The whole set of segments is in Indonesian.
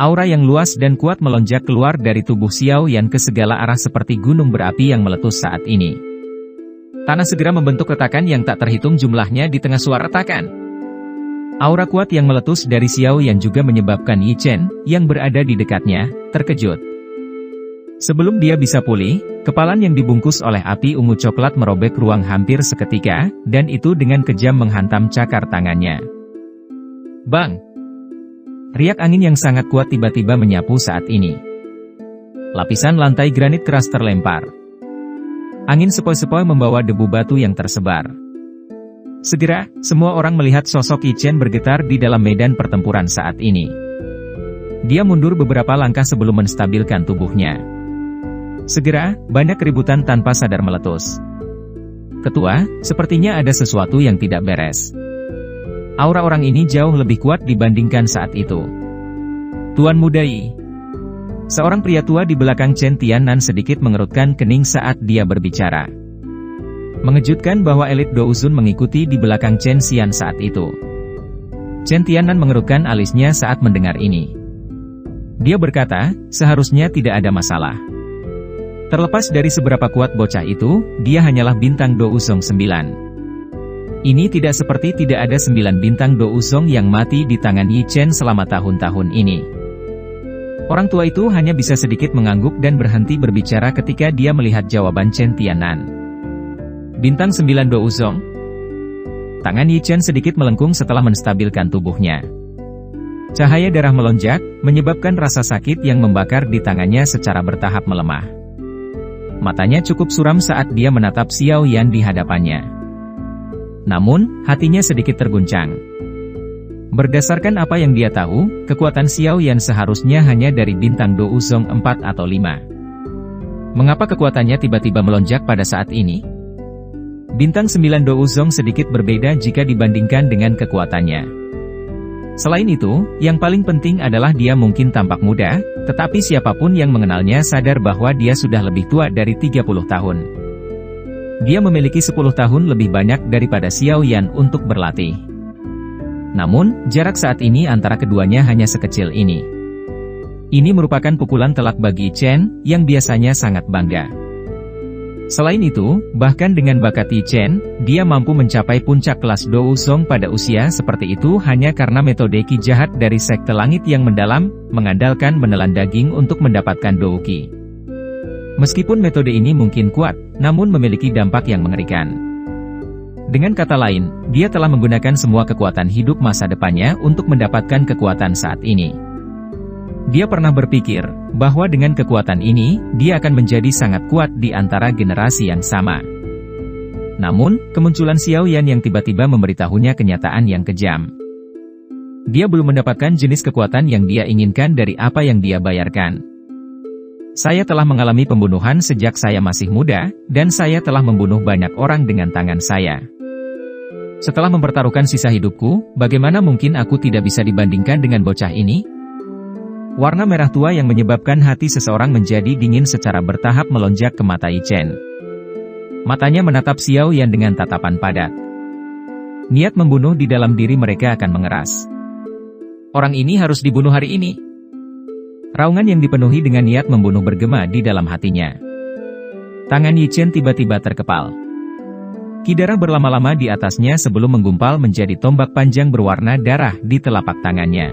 Aura yang luas dan kuat melonjak keluar dari tubuh Xiao Yan ke segala arah seperti gunung berapi yang meletus saat ini. Tanah segera membentuk retakan yang tak terhitung jumlahnya di tengah suara retakan. Aura kuat yang meletus dari Xiao Yan juga menyebabkan Yi Chen, yang berada di dekatnya, terkejut. Sebelum dia bisa pulih, kepalan yang dibungkus oleh api ungu coklat merobek ruang hampir seketika, dan itu dengan kejam menghantam cakar tangannya. Bang! Riak angin yang sangat kuat tiba-tiba menyapu saat ini. Lapisan lantai granit keras terlempar. Angin sepoi-sepoi membawa debu batu yang tersebar. Segera, semua orang melihat sosok Yi Chen bergetar di dalam medan pertempuran saat ini. Dia mundur beberapa langkah sebelum menstabilkan tubuhnya. Segera, banyak keributan tanpa sadar meletus. Ketua, sepertinya ada sesuatu yang tidak beres. Aura orang ini jauh lebih kuat dibandingkan saat itu. Tuan Muda Yi. Seorang pria tua di belakang Chen Tianan sedikit mengerutkan kening saat dia berbicara. Mengejutkan bahwa elit Douzun mengikuti di belakang Chen Xian saat itu. Chen Tianan mengerutkan alisnya saat mendengar ini. Dia berkata, seharusnya tidak ada masalah. Terlepas dari seberapa kuat bocah itu, dia hanyalah bintang Douzong 9. Ini tidak seperti tidak ada 9 bintang Douzong yang mati di tangan Yi Chen selama tahun-tahun ini. Orang tua itu hanya bisa sedikit mengangguk dan berhenti berbicara ketika dia melihat jawaban Chen Tianan. Bintang 9 Douzong? Tangan Yi Chen sedikit melengkung setelah menstabilkan tubuhnya. Cahaya darah melonjak, menyebabkan rasa sakit yang membakar di tangannya secara bertahap melemah. Matanya cukup suram saat dia menatap Xiao Yan di hadapannya. Namun, hatinya sedikit terguncang. Berdasarkan apa yang dia tahu, kekuatan Xiao Yan seharusnya hanya dari bintang Douzong 4 atau 5. Mengapa kekuatannya tiba-tiba melonjak pada saat ini? Bintang 9 Douzong sedikit berbeda jika dibandingkan dengan kekuatannya. Selain itu, yang paling penting adalah dia mungkin tampak muda, tetapi siapapun yang mengenalnya sadar bahwa dia sudah lebih tua dari 30 tahun. Dia memiliki 10 tahun lebih banyak daripada Xiao Yan untuk berlatih. Namun, jarak saat ini antara keduanya hanya sekecil ini. Ini merupakan pukulan telak bagi Chen, yang biasanya sangat bangga. Selain itu, bahkan dengan bakat Yi Chen, dia mampu mencapai puncak kelas Douzong pada usia seperti itu hanya karena metode Qi jahat dari Sekte Langit yang mendalam, mengandalkan menelan daging untuk mendapatkan Douqi. Meskipun metode ini mungkin kuat, namun memiliki dampak yang mengerikan. Dengan kata lain, dia telah menggunakan semua kekuatan hidup masa depannya untuk mendapatkan kekuatan saat ini. Dia pernah berpikir, bahwa dengan kekuatan ini, dia akan menjadi sangat kuat di antara generasi yang sama. Namun, kemunculan Xiao Yan yang tiba-tiba memberitahunya kenyataan yang kejam. Dia belum mendapatkan jenis kekuatan yang dia inginkan dari apa yang dia bayarkan. Saya telah mengalami pembunuhan sejak saya masih muda, dan saya telah membunuh banyak orang dengan tangan saya. Setelah mempertaruhkan sisa hidupku, bagaimana mungkin aku tidak bisa dibandingkan dengan bocah ini? Warna merah tua yang menyebabkan hati seseorang menjadi dingin secara bertahap melonjak ke mata Yi Chen. Matanya menatap Xiao Yan dengan tatapan padat. Niat membunuh di dalam diri mereka akan mengeras. Orang ini harus dibunuh hari ini. Raungan yang dipenuhi dengan niat membunuh bergema di dalam hatinya. Tangan Yi Chen tiba-tiba terkepal. Qi darah berlama-lama di atasnya sebelum menggumpal menjadi tombak panjang berwarna darah di telapak tangannya.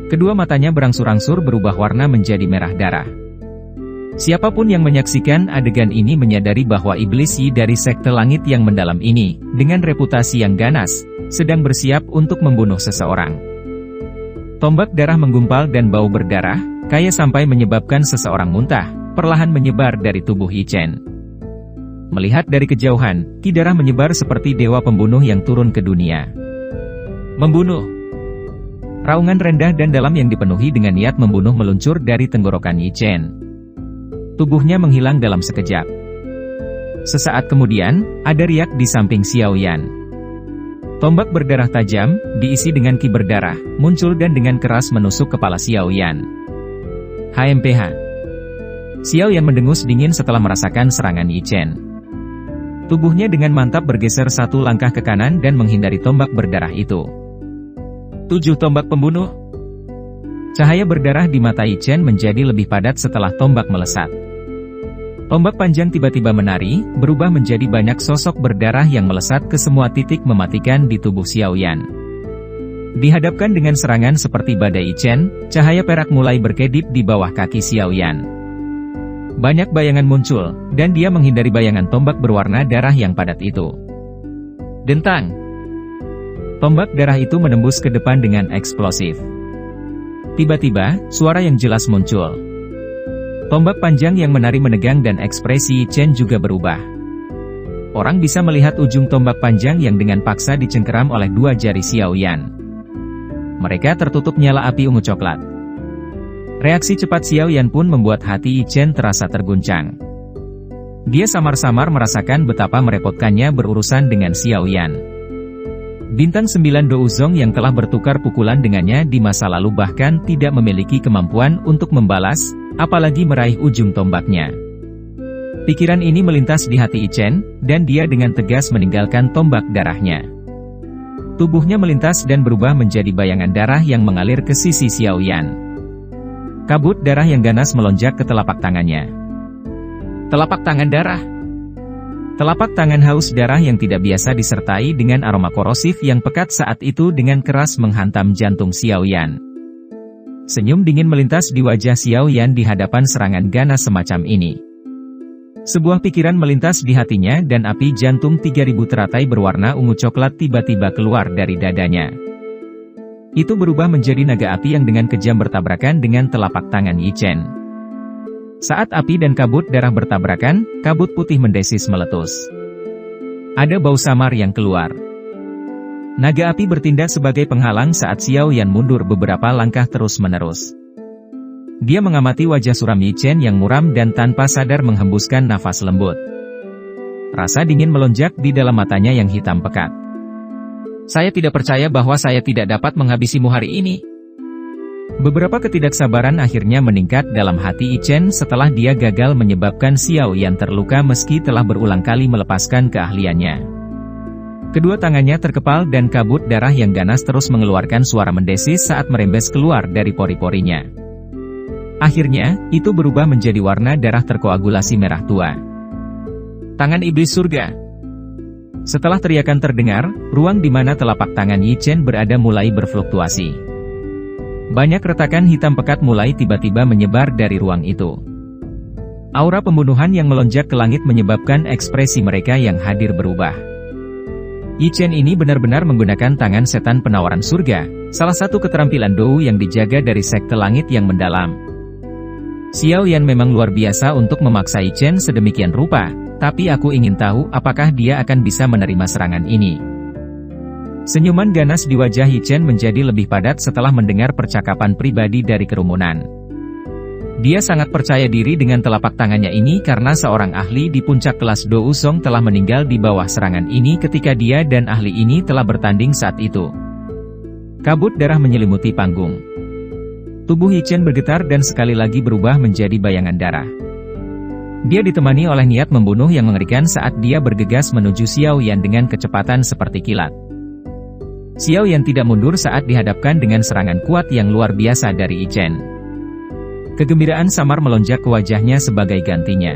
Kedua matanya berangsur-angsur berubah warna menjadi merah darah. Siapapun yang menyaksikan adegan ini menyadari bahwa iblis Yi dari Sekte Langit yang mendalam ini, dengan reputasi yang ganas, sedang bersiap untuk membunuh seseorang. Tombak darah menggumpal dan bau berdarah, kaya sampai menyebabkan seseorang muntah, perlahan menyebar dari tubuh Yi Chen. Melihat dari kejauhan, Qi darah menyebar seperti dewa pembunuh yang turun ke dunia. Membunuh. Raungan rendah dan dalam yang dipenuhi dengan niat membunuh meluncur dari tenggorokan Yi Chen. Tubuhnya menghilang dalam sekejap. Sesaat kemudian, ada riak di samping Xiao Yan. Tombak berdarah tajam, diisi dengan Qi berdarah, muncul dan dengan keras menusuk kepala Xiao Yan. HMPH. Xiao Yan mendengus dingin setelah merasakan serangan Yi Chen. Tubuhnya dengan mantap bergeser satu langkah ke kanan dan menghindari tombak berdarah itu. 7 tombak pembunuh. Cahaya berdarah di mata Yi Chen menjadi lebih padat setelah tombak melesat. Tombak panjang tiba-tiba menari, berubah menjadi banyak sosok berdarah yang melesat ke semua titik mematikan di tubuh Xiao Yan. Dihadapkan dengan serangan seperti badai Yi Chen, cahaya perak mulai berkedip di bawah kaki Xiao Yan. Banyak bayangan muncul, dan dia menghindari bayangan tombak berwarna darah yang padat itu. Dentang! Tombak darah itu menembus ke depan dengan eksplosif. Tiba-tiba, suara yang jelas muncul. Tombak panjang yang menari menegang dan ekspresi Yi Chen juga berubah. Orang bisa melihat ujung tombak panjang yang dengan paksa dicengkeram oleh dua jari Xiao Yan. Mereka tertutup nyala api ungu coklat. Reaksi cepat Xiao Yan pun membuat hati Yi Chen terasa terguncang. Dia samar-samar merasakan betapa merepotkannya berurusan dengan Xiao Yan. Bintang 9 Douzong yang telah bertukar pukulan dengannya di masa lalu bahkan tidak memiliki kemampuan untuk membalas, apalagi meraih ujung tombaknya. Pikiran ini melintas di hati Yi Chen, dan dia dengan tegas meninggalkan tombak darahnya. Tubuhnya melintas dan berubah menjadi bayangan darah yang mengalir ke sisi Xiao Yan. Kabut darah yang ganas melonjak ke telapak tangannya. Telapak tangan darah. Telapak tangan haus darah yang tidak biasa disertai dengan aroma korosif yang pekat saat itu dengan keras menghantam jantung Xiao Yan. Senyum dingin melintas di wajah Xiao Yan di hadapan serangan ganas semacam ini. Sebuah pikiran melintas di hatinya dan api jantung 3000 teratai berwarna ungu coklat tiba-tiba keluar dari dadanya. Itu berubah menjadi naga api yang dengan kejam bertabrakan dengan telapak tangan Yi Chen. Saat api dan kabut darah bertabrakan, kabut putih mendesis meletus. Ada bau samar yang keluar. Naga api bertindak sebagai penghalang saat Xiao Yan mundur beberapa langkah terus-menerus. Dia mengamati wajah suram Yi Chen yang muram dan tanpa sadar menghembuskan nafas lembut. Rasa dingin melonjak di dalam matanya yang hitam pekat. Saya tidak percaya bahwa saya tidak dapat menghabisimu hari ini. Beberapa ketidaksabaran akhirnya meningkat dalam hati Yi Chen setelah dia gagal menyebabkan Xiao Yan terluka meski telah berulang kali melepaskan keahliannya. Kedua tangannya terkepal dan kabut darah yang ganas terus mengeluarkan suara mendesis saat merembes keluar dari pori-porinya. Akhirnya, itu berubah menjadi warna darah terkoagulasi merah tua. Tangan iblis surga. Setelah teriakan terdengar, ruang di mana telapak tangan Yi Chen berada mulai berfluktuasi. Banyak retakan hitam pekat mulai tiba-tiba menyebar dari ruang itu. Aura pembunuhan yang melonjak ke langit menyebabkan ekspresi mereka yang hadir berubah. Yi Chen ini benar-benar menggunakan tangan setan penawaran surga, salah satu keterampilan Dou yang dijaga dari sekte langit yang mendalam. Xiao Yan memang luar biasa untuk memaksa Yi Chen sedemikian rupa, tapi aku ingin tahu apakah dia akan bisa menerima serangan ini. Senyuman ganas di wajah Yi Chen menjadi lebih padat setelah mendengar percakapan pribadi dari kerumunan. Dia sangat percaya diri dengan telapak tangannya ini karena seorang ahli di puncak kelas Douzong telah meninggal di bawah serangan ini ketika dia dan ahli ini telah bertanding saat itu. Kabut darah menyelimuti panggung. Tubuh Yi Chen bergetar dan sekali lagi berubah menjadi bayangan darah. Dia ditemani oleh niat membunuh yang mengerikan saat dia bergegas menuju Xiao Yan dengan kecepatan seperti kilat. Xiao Yan tidak mundur saat dihadapkan dengan serangan kuat yang luar biasa dari Yi Chen. Kegembiraan samar melonjak ke wajahnya sebagai gantinya.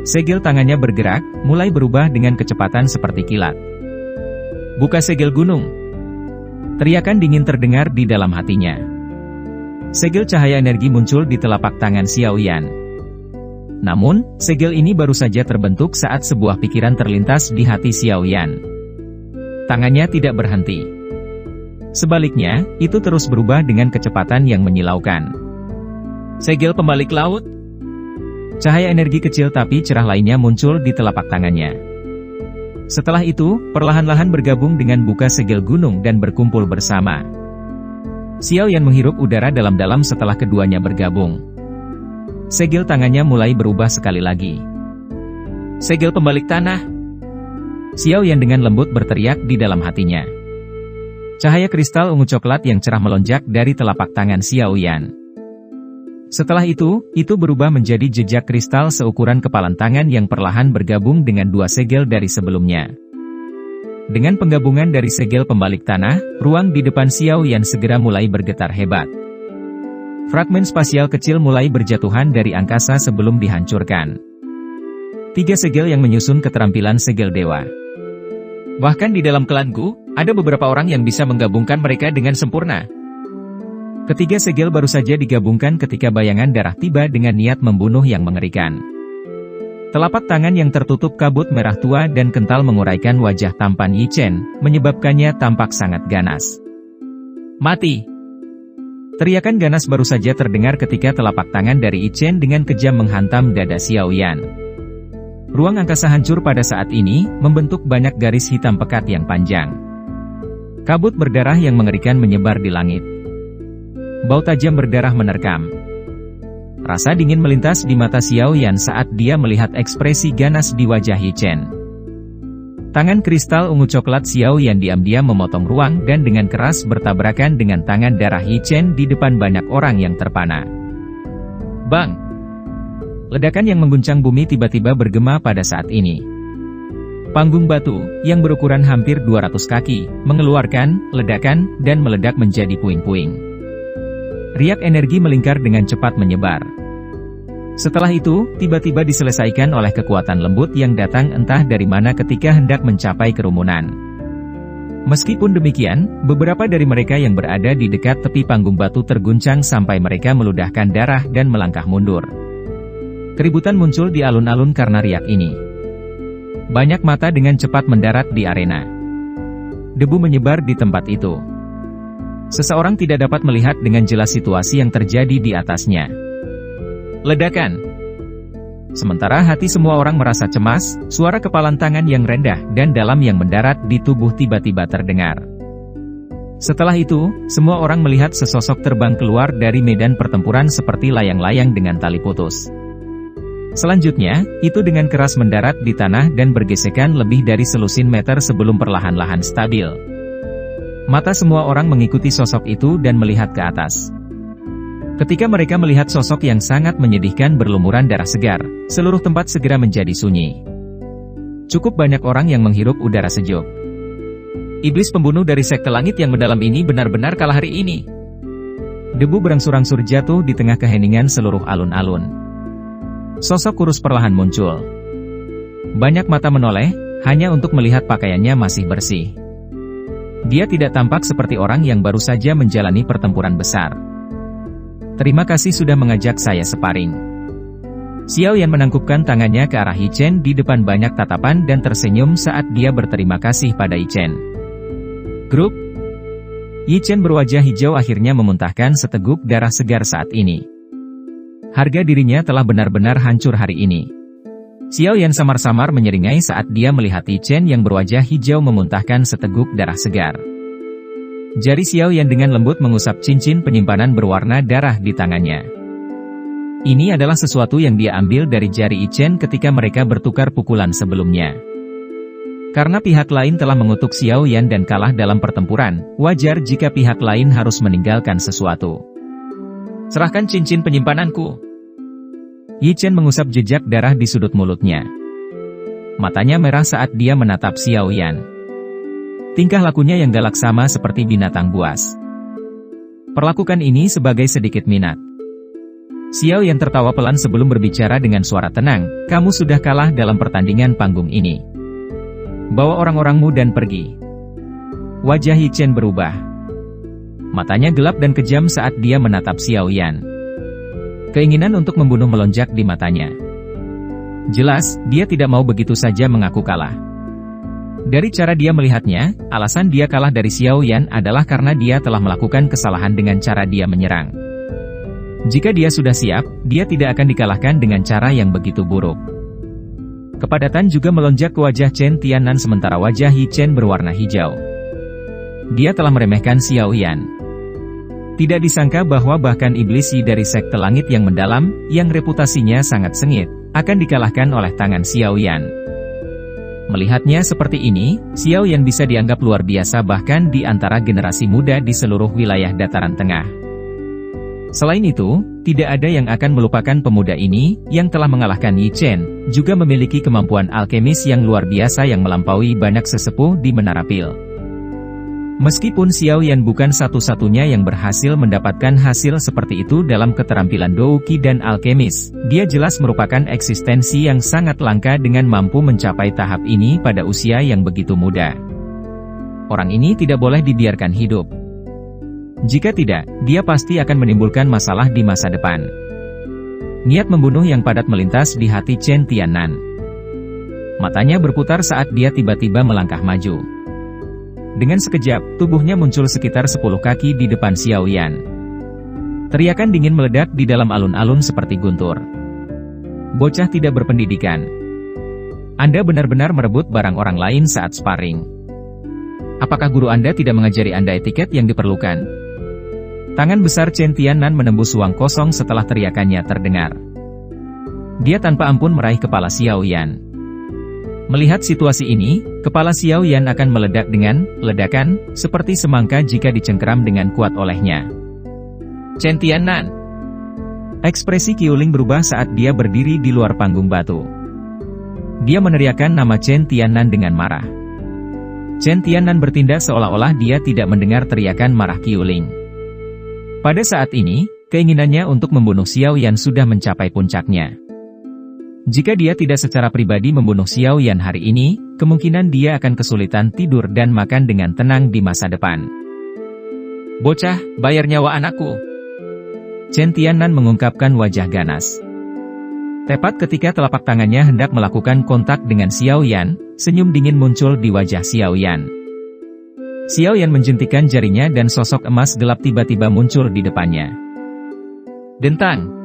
Segel tangannya bergerak, mulai berubah dengan kecepatan seperti kilat. Buka segel gunung. Teriakan dingin terdengar di dalam hatinya. Segel cahaya energi muncul di telapak tangan Xiao Yan. Namun, segel ini baru saja terbentuk saat sebuah pikiran terlintas di hati Xiao Yan. Tangannya tidak berhenti. Sebaliknya, itu terus berubah dengan kecepatan yang menyilaukan. Segel pembalik laut. Cahaya energi kecil tapi cerah lainnya muncul di telapak tangannya. Setelah itu, perlahan-lahan bergabung dengan buka segel gunung dan berkumpul bersama. Xiao Yan menghirup udara dalam-dalam setelah keduanya bergabung. Segel tangannya mulai berubah sekali lagi. Segel pembalik tanah. Xiao Yan dengan lembut berteriak di dalam hatinya. Cahaya kristal ungu coklat yang cerah melonjak dari telapak tangan Xiao Yan. Setelah itu berubah menjadi jejak kristal seukuran kepalan tangan yang perlahan bergabung dengan dua segel dari sebelumnya. Dengan penggabungan dari segel pembalik tanah, ruang di depan Xiao Yan segera mulai bergetar hebat. Fragmen spasial kecil mulai berjatuhan dari angkasa sebelum dihancurkan. 3 segel yang menyusun keterampilan segel dewa. Bahkan di dalam klanku, ada beberapa orang yang bisa menggabungkan mereka dengan sempurna. Ketiga segel baru saja digabungkan ketika bayangan darah tiba dengan niat membunuh yang mengerikan. Telapak tangan yang tertutup kabut merah tua dan kental menguraikan wajah tampan Yi Chen, menyebabkannya tampak sangat ganas. Mati! Teriakan ganas baru saja terdengar ketika telapak tangan dari Yi Chen dengan kejam menghantam dada Xiao Yan. Ruang angkasa hancur pada saat ini, membentuk banyak garis hitam pekat yang panjang. Kabut berdarah yang mengerikan menyebar di langit. Bau tajam berdarah menerkam. Rasa dingin melintas di mata Xiao Yan saat dia melihat ekspresi ganas di wajah Yi Chen. Tangan kristal ungu coklat Xiao Yan diam-diam memotong ruang dan dengan keras bertabrakan dengan tangan darah Yi Chen di depan banyak orang yang terpana. Bang! Ledakan yang mengguncang bumi tiba-tiba bergema pada saat ini. Panggung batu, yang berukuran hampir 200 kaki, mengeluarkan ledakan dan meledak menjadi puing-puing. Riak energi melingkar dengan cepat menyebar. Setelah itu, tiba-tiba diselesaikan oleh kekuatan lembut yang datang entah dari mana ketika hendak mencapai kerumunan. Meskipun demikian, beberapa dari mereka yang berada di dekat tepi panggung batu terguncang sampai mereka meludahkan darah dan melangkah mundur. Keributan muncul di alun-alun karena riak ini. Banyak mata dengan cepat mendarat di arena. Debu menyebar di tempat itu. Seseorang tidak dapat melihat dengan jelas situasi yang terjadi di atasnya. Ledakan. Sementara hati semua orang merasa cemas, suara kepalan tangan yang rendah dan dalam yang mendarat di tubuh tiba-tiba terdengar. Setelah itu, semua orang melihat sesosok terbang keluar dari medan pertempuran seperti layang-layang dengan tali putus. Selanjutnya, itu dengan keras mendarat di tanah dan bergesekan lebih dari selusin meter sebelum perlahan-lahan stabil. Mata semua orang mengikuti sosok itu dan melihat ke atas. Ketika mereka melihat sosok yang sangat menyedihkan berlumuran darah segar, seluruh tempat segera menjadi sunyi. Cukup banyak orang yang menghirup udara sejuk. Iblis pembunuh dari sekte langit yang mendalam ini benar-benar kalah hari ini. Debu berangsur-angsur jatuh di tengah keheningan seluruh alun-alun. Sosok kurus perlahan muncul. Banyak mata menoleh, hanya untuk melihat pakaiannya masih bersih. Dia tidak tampak seperti orang yang baru saja menjalani pertempuran besar. Terima kasih sudah mengajak saya sparring. Xiao Yan menangkupkan tangannya ke arah Yi Chen di depan banyak tatapan dan tersenyum saat dia berterima kasih pada Yi Chen. Grup. Yi Chen berwajah hijau akhirnya memuntahkan seteguk darah segar saat ini. Harga dirinya telah benar-benar hancur hari ini. Xiao Yan samar-samar menyeringai saat dia melihat Yi Chen yang berwajah hijau memuntahkan seteguk darah segar. Jari Xiao Yan dengan lembut mengusap cincin penyimpanan berwarna darah di tangannya. Ini adalah sesuatu yang dia ambil dari jari Yi Chen ketika mereka bertukar pukulan sebelumnya. Karena pihak lain telah mengutuk Xiao Yan dan kalah dalam pertempuran, wajar jika pihak lain harus meninggalkan sesuatu. Serahkan cincin penyimpananku. Yi Chen mengusap jejak darah di sudut mulutnya. Matanya merah saat dia menatap Xiao Yan. Tingkah lakunya yang galak sama seperti binatang buas. Perlakukan ini sebagai sedikit minat. Xiao Yan tertawa pelan sebelum berbicara dengan suara tenang, kamu sudah kalah dalam pertandingan panggung ini. Bawa orang-orangmu dan pergi. Wajah Yi Chen berubah. Matanya gelap dan kejam saat dia menatap Xiao Yan. Keinginan untuk membunuh melonjak di matanya. Jelas, dia tidak mau begitu saja mengaku kalah. Dari cara dia melihatnya, alasan dia kalah dari Xiao Yan adalah karena dia telah melakukan kesalahan dengan cara dia menyerang. Jika dia sudah siap, dia tidak akan dikalahkan dengan cara yang begitu buruk. Kepadatan juga melonjak ke wajah Chen Tianan sementara wajah Yi Chen berwarna hijau. Dia telah meremehkan Xiao Yan. Tidak disangka bahwa bahkan iblis Yi dari sekte langit yang mendalam, yang reputasinya sangat sengit, akan dikalahkan oleh tangan Xiao Yan. Melihatnya seperti ini, Xiao Yan bisa dianggap luar biasa bahkan di antara generasi muda di seluruh wilayah dataran tengah. Selain itu, tidak ada yang akan melupakan pemuda ini, yang telah mengalahkan Yi Chen, juga memiliki kemampuan alkemis yang luar biasa yang melampaui banyak sesepuh di Menara Pil. Meskipun Xiao Yan bukan satu-satunya yang berhasil mendapatkan hasil seperti itu dalam keterampilan Douqi dan alkemis, dia jelas merupakan eksistensi yang sangat langka dengan mampu mencapai tahap ini pada usia yang begitu muda. Orang ini tidak boleh dibiarkan hidup. Jika tidak, dia pasti akan menimbulkan masalah di masa depan. Niat membunuh yang padat melintas di hati Chen Tiannan. Matanya berputar saat dia tiba-tiba melangkah maju. Dengan sekejap, tubuhnya muncul sekitar 10 kaki di depan Xiao Yan. Teriakan dingin meledak di dalam alun-alun seperti guntur. Bocah tidak berpendidikan. Anda benar-benar merebut barang orang lain saat sparring. Apakah guru Anda tidak mengajari Anda etiket yang diperlukan? Tangan besar Chen Tiannan menembus ruang kosong setelah teriakannya terdengar. Dia tanpa ampun meraih kepala Xiao Yan. Melihat situasi ini, kepala Xiao Yan akan meledak dengan ledakan, seperti semangka jika dicengkeram dengan kuat olehnya. Chen Tiannan. Ekspresi Qiuling berubah saat dia berdiri di luar panggung batu. Dia meneriakkan nama Chen Tiannan dengan marah. Chen Tiannan bertindak seolah-olah dia tidak mendengar teriakan marah Qiuling. Pada saat ini, keinginannya untuk membunuh Xiao Yan sudah mencapai puncaknya. Jika dia tidak secara pribadi membunuh Xiao Yan hari ini, kemungkinan dia akan kesulitan tidur dan makan dengan tenang di masa depan. Bocah, bayar nyawa anakku. Chen Tiannan mengungkapkan wajah ganas. Tepat ketika telapak tangannya hendak melakukan kontak dengan Xiao Yan, senyum dingin muncul di wajah Xiao Yan. Xiao Yan menjentikan jarinya dan sosok emas gelap tiba-tiba muncul di depannya. Dentang.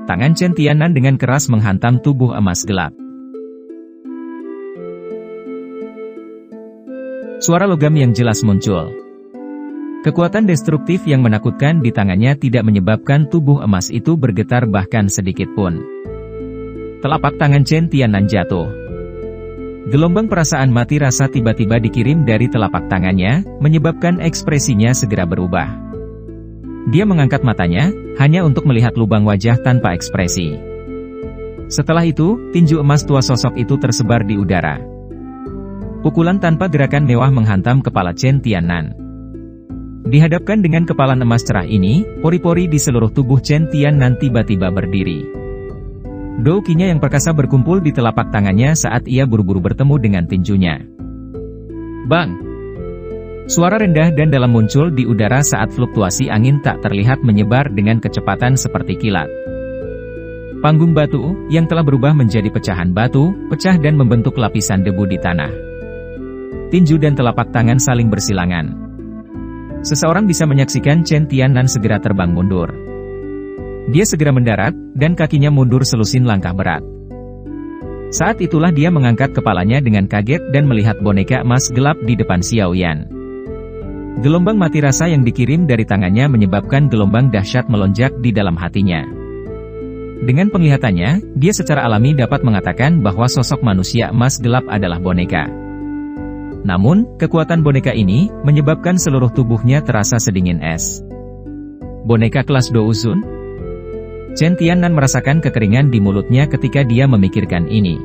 Tangan Chen Tiannan dengan keras menghantam tubuh emas gelap. Suara logam yang jelas muncul. Kekuatan destruktif yang menakutkan di tangannya tidak menyebabkan tubuh emas itu bergetar bahkan sedikit pun. Telapak tangan Chen Tiannan jatuh. Gelombang perasaan mati rasa tiba-tiba dikirim dari telapak tangannya, menyebabkan ekspresinya segera berubah. Dia mengangkat matanya, hanya untuk melihat lubang wajah tanpa ekspresi. Setelah itu, tinju emas tua sosok itu tersebar di udara. Pukulan tanpa gerakan mewah menghantam kepala Chen Tiannan. Dihadapkan dengan kepalan emas cerah ini, pori-pori di seluruh tubuh Chen Tiannan tiba-tiba berdiri. Douqinya yang perkasa berkumpul di telapak tangannya saat ia buru-buru bertemu dengan tinjunya. Bang! Suara rendah dan dalam muncul di udara saat fluktuasi angin tak terlihat menyebar dengan kecepatan seperti kilat. Panggung batu, yang telah berubah menjadi pecahan batu, pecah dan membentuk lapisan debu di tanah. Tinju dan telapak tangan saling bersilangan. Seseorang bisa menyaksikan Chen Tiannan segera terbang mundur. Dia segera mendarat, dan kakinya mundur selusin langkah berat. Saat itulah dia mengangkat kepalanya dengan kaget dan melihat boneka emas gelap di depan Xiao Yan. Gelombang mati rasa yang dikirim dari tangannya menyebabkan gelombang dahsyat melonjak di dalam hatinya. Dengan penglihatannya, dia secara alami dapat mengatakan bahwa sosok manusia emas gelap adalah boneka. Namun, kekuatan boneka ini menyebabkan seluruh tubuhnya terasa sedingin es. Boneka kelas Douzun? Chen Tiannan merasakan kekeringan di mulutnya ketika dia memikirkan ini.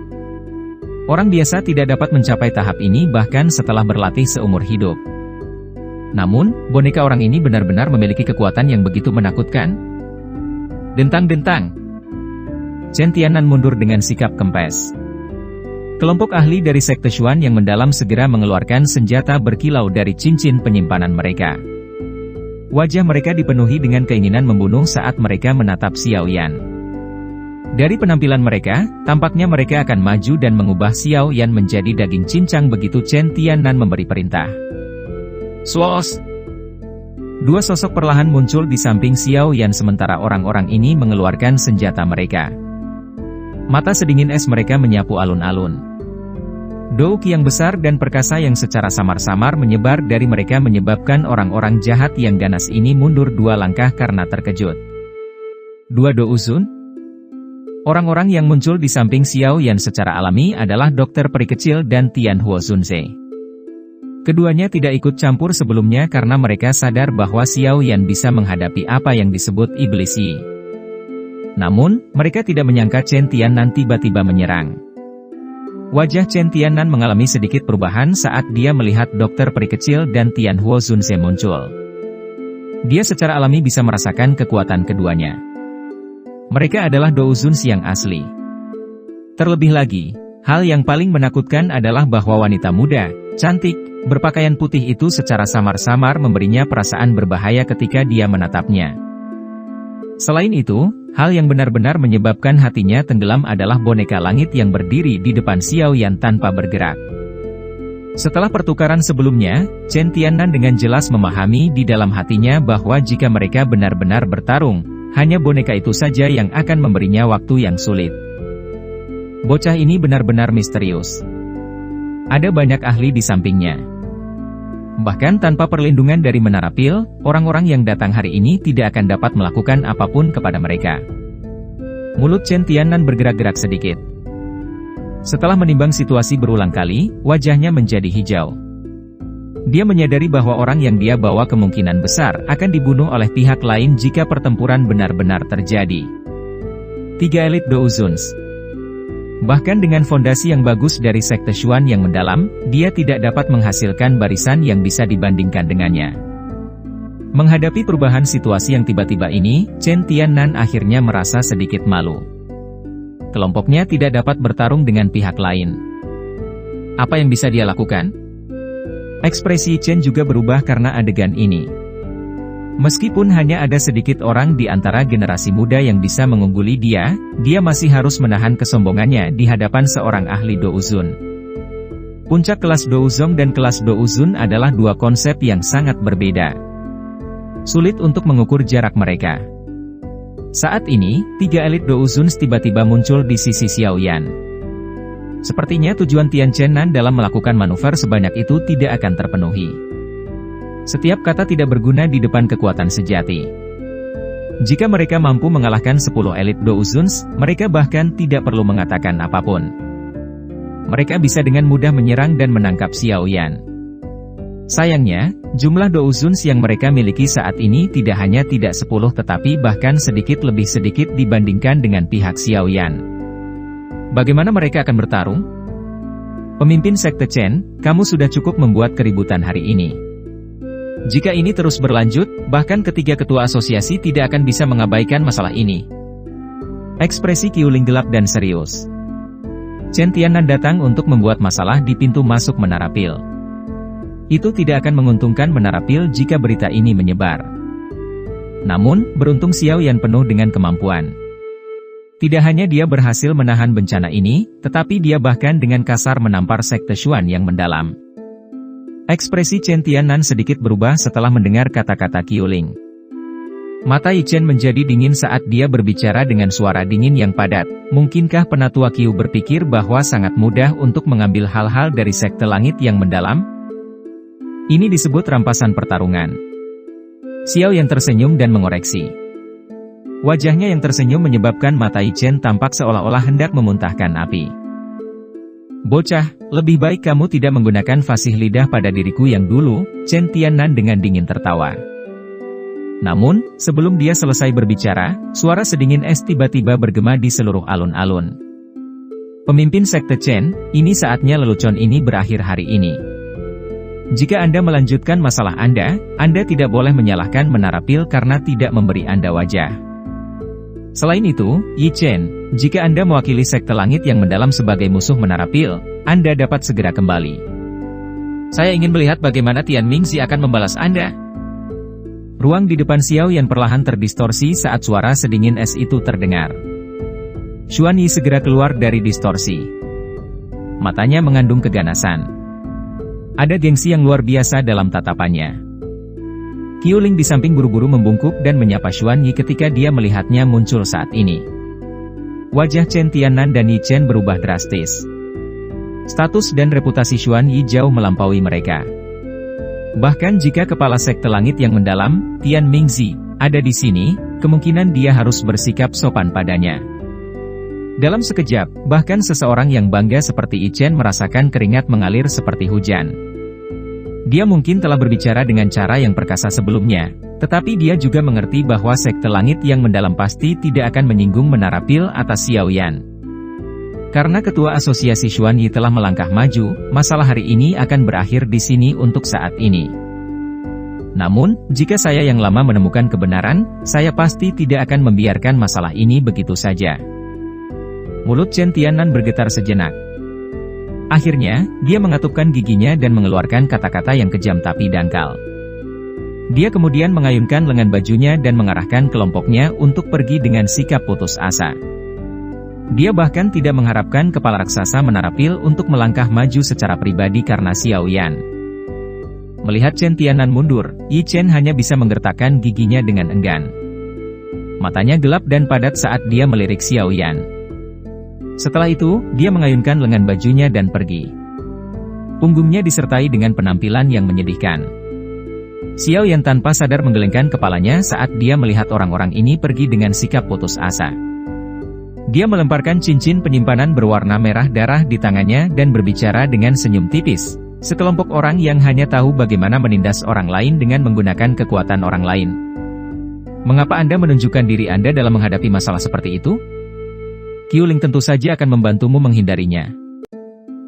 Orang biasa tidak dapat mencapai tahap ini bahkan setelah berlatih seumur hidup. Namun, boneka orang ini benar-benar memiliki kekuatan yang begitu menakutkan. Dentang-dentang. Chen Tiannan mundur dengan sikap kempes. Kelompok ahli dari sekte Xuan yang mendalam segera mengeluarkan senjata berkilau dari cincin penyimpanan mereka. Wajah mereka dipenuhi dengan keinginan membunuh saat mereka menatap Xiao Yan. Dari penampilan mereka, tampaknya mereka akan maju dan mengubah Xiao Yan menjadi daging cincang begitu Chen Tiannan memberi perintah. Swos! Dua sosok perlahan muncul di samping Xiao Yan sementara orang-orang ini mengeluarkan senjata mereka. Mata sedingin es mereka menyapu alun-alun. Douqi yang besar dan perkasa yang secara samar-samar menyebar dari mereka menyebabkan orang-orang jahat yang ganas ini mundur 2 langkah karena terkejut. Dua Douzun? Orang-orang yang muncul di samping Xiao Yan secara alami adalah dokter peri kecil dan Tian Huo Zunze. Keduanya tidak ikut campur sebelumnya karena mereka sadar bahwa Xiao Yan bisa menghadapi apa yang disebut Iblis Yi. Namun, mereka tidak menyangka Chen Tiannan tiba-tiba menyerang. Wajah Chen Tiannan mengalami sedikit perubahan saat dia melihat dokter peri kecil dan Tianhuo Zunze muncul. Dia secara alami bisa merasakan kekuatan keduanya. Mereka adalah Douzhuns yang asli. Terlebih lagi, hal yang paling menakutkan adalah bahwa wanita muda, cantik, berpakaian putih itu secara samar-samar memberinya perasaan berbahaya ketika dia menatapnya. Selain itu, hal yang benar-benar menyebabkan hatinya tenggelam adalah boneka langit yang berdiri di depan Xiao Yan tanpa bergerak. Setelah pertukaran sebelumnya, Chen Tiannan dengan jelas memahami di dalam hatinya bahwa jika mereka benar-benar bertarung, hanya boneka itu saja yang akan memberinya waktu yang sulit. Bocah ini benar-benar misterius. Ada banyak ahli di sampingnya. Bahkan tanpa perlindungan dari Menara Pil, orang-orang yang datang hari ini tidak akan dapat melakukan apapun kepada mereka. Mulut Chen Tiannan bergerak-gerak sedikit. Setelah menimbang situasi berulang kali, wajahnya menjadi hijau. Dia menyadari bahwa orang yang dia bawa kemungkinan besar akan dibunuh oleh pihak lain jika pertempuran benar-benar terjadi. 3 elit Douzhuns. Bahkan dengan fondasi yang bagus dari sekte Xuan yang mendalam, dia tidak dapat menghasilkan barisan yang bisa dibandingkan dengannya. Menghadapi perubahan situasi yang tiba-tiba ini, Chen Tiannan akhirnya merasa sedikit malu. Kelompoknya tidak dapat bertarung dengan pihak lain. Apa yang bisa dia lakukan? Ekspresi Chen juga berubah karena adegan ini. Meskipun hanya ada sedikit orang di antara generasi muda yang bisa mengungguli dia masih harus menahan kesombongannya di hadapan seorang ahli Douzhun. Puncak kelas Douzhong dan kelas Douzhun adalah dua konsep yang sangat berbeda. Sulit untuk mengukur jarak mereka. Saat ini, 3 elit Douzhuns tiba-tiba muncul di sisi Xiao Yan. Sepertinya tujuan Tian Chenan dalam melakukan manuver sebanyak itu tidak akan terpenuhi. Setiap kata tidak berguna di depan kekuatan sejati. Jika mereka mampu mengalahkan 10 elit Douzhuns, mereka bahkan tidak perlu mengatakan apapun. Mereka bisa dengan mudah menyerang dan menangkap Xiao Yan. Sayangnya, jumlah Douzhuns yang mereka miliki saat ini tidak hanya tidak 10 tetapi bahkan sedikit lebih sedikit dibandingkan dengan pihak Xiao Yan. Bagaimana mereka akan bertarung? Pemimpin Sekte Chen, kamu sudah cukup membuat keributan hari ini. Jika ini terus berlanjut, bahkan ketiga ketua asosiasi tidak akan bisa mengabaikan masalah ini. Ekspresi Qiuling gelap dan serius. Chen Tiannan datang untuk membuat masalah di pintu masuk Menara Pil. Itu tidak akan menguntungkan Menara Pil jika berita ini menyebar. Namun, beruntung Xiao Yan penuh dengan kemampuan. Tidak hanya dia berhasil menahan bencana ini, tetapi dia bahkan dengan kasar menampar sekte Xuan yang mendalam. Ekspresi Chen Tiannan sedikit berubah setelah mendengar kata-kata Qiuling. Mata Yi Chen menjadi dingin saat dia berbicara dengan suara dingin yang padat. Mungkinkah penatua Qiu berpikir bahwa sangat mudah untuk mengambil hal-hal dari sekte langit yang mendalam? Ini disebut rampasan pertarungan. Xiao yang tersenyum dan mengoreksi. Wajahnya yang tersenyum menyebabkan mata Yi Chen tampak seolah-olah hendak memuntahkan api. Bocah, lebih baik kamu tidak menggunakan fasih lidah pada diriku yang dulu, Chen Tiannan dengan dingin tertawa. Namun, sebelum dia selesai berbicara, suara sedingin es tiba-tiba bergema di seluruh alun-alun. Pemimpin Sekte Chen, ini saatnya lelucon ini berakhir hari ini. Jika Anda melanjutkan masalah Anda tidak boleh menyalahkan Menara Pil karena tidak memberi Anda wajah. Selain itu, Yi Chen, jika Anda mewakili sekte langit yang mendalam sebagai musuh Menara Pil, Anda dapat segera kembali. Saya ingin melihat bagaimana Tian Mingzi akan membalas Anda. Ruang di depan Xiao Yan perlahan terdistorsi saat suara sedingin es itu terdengar. Xuan Yi segera keluar dari distorsi. Matanya mengandung keganasan. Ada gengsi yang luar biasa dalam tatapannya. Qiuling di samping buru-buru membungkuk dan menyapa Xuan Yi ketika dia melihatnya muncul saat ini. Wajah Chen Tiannan dan Yi Chen berubah drastis. Status dan reputasi Xuan Yi jauh melampaui mereka. Bahkan jika kepala sekte langit yang mendalam, Tian Mingzi, ada di sini, kemungkinan dia harus bersikap sopan padanya. Dalam sekejap, bahkan seseorang yang bangga seperti Yi Chen merasakan keringat mengalir seperti hujan. Dia mungkin telah berbicara dengan cara yang perkasa sebelumnya, tetapi dia juga mengerti bahwa sekte langit yang mendalam pasti tidak akan menyinggung Menara Pil atas Xiao Yan. Karena ketua asosiasi Xuan Yi telah melangkah maju, masalah hari ini akan berakhir di sini untuk saat ini. Namun, jika saya yang lama menemukan kebenaran, saya pasti tidak akan membiarkan masalah ini begitu saja. Mulut Chen Tiannan bergetar sejenak. Akhirnya, dia mengatupkan giginya dan mengeluarkan kata-kata yang kejam tapi dangkal. Dia kemudian mengayunkan lengan bajunya dan mengarahkan kelompoknya untuk pergi dengan sikap putus asa. Dia bahkan tidak mengharapkan kepala raksasa Menara Pil untuk melangkah maju secara pribadi karena Xiao Yan. Melihat Chen Tiannan mundur, Yi Chen hanya bisa menggertakkan giginya dengan enggan. Matanya gelap dan padat saat dia melirik Xiao Yan. Setelah itu, dia mengayunkan lengan bajunya dan pergi. Punggungnya disertai dengan penampilan yang menyedihkan. Xiao Yan tanpa sadar menggelengkan kepalanya saat dia melihat orang-orang ini pergi dengan sikap putus asa. Dia melemparkan cincin penyimpanan berwarna merah darah di tangannya dan berbicara dengan senyum tipis. Sekelompok orang yang hanya tahu bagaimana menindas orang lain dengan menggunakan kekuatan orang lain. Mengapa Anda menunjukkan diri Anda dalam menghadapi masalah seperti itu? Qiu Ling tentu saja akan membantumu menghindarinya.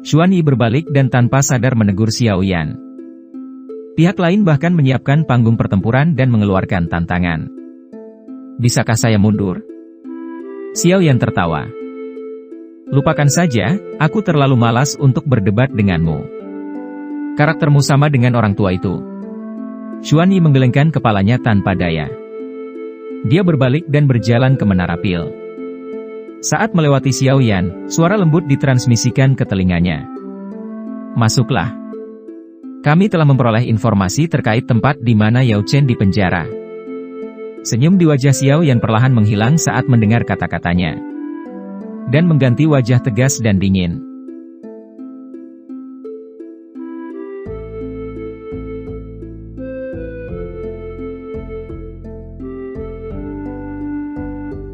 Xuan Yi berbalik dan tanpa sadar menegur Xiao Yan. Pihak lain bahkan menyiapkan panggung pertempuran dan mengeluarkan tantangan. Bisakah saya mundur? Xiao Yan tertawa. Lupakan saja, aku terlalu malas untuk berdebat denganmu. Karaktermu sama dengan orang tua itu. Xuan Yi menggelengkan kepalanya tanpa daya. Dia berbalik dan berjalan ke Menara Pil. Saat melewati Xiao Yan, suara lembut ditransmisikan ke telinganya. Masuklah. Kami telah memperoleh informasi terkait tempat di mana Yao Chen dipenjara. Senyum di wajah Xiao Yan perlahan menghilang saat mendengar kata-katanya. Dan mengganti wajah tegas dan dingin.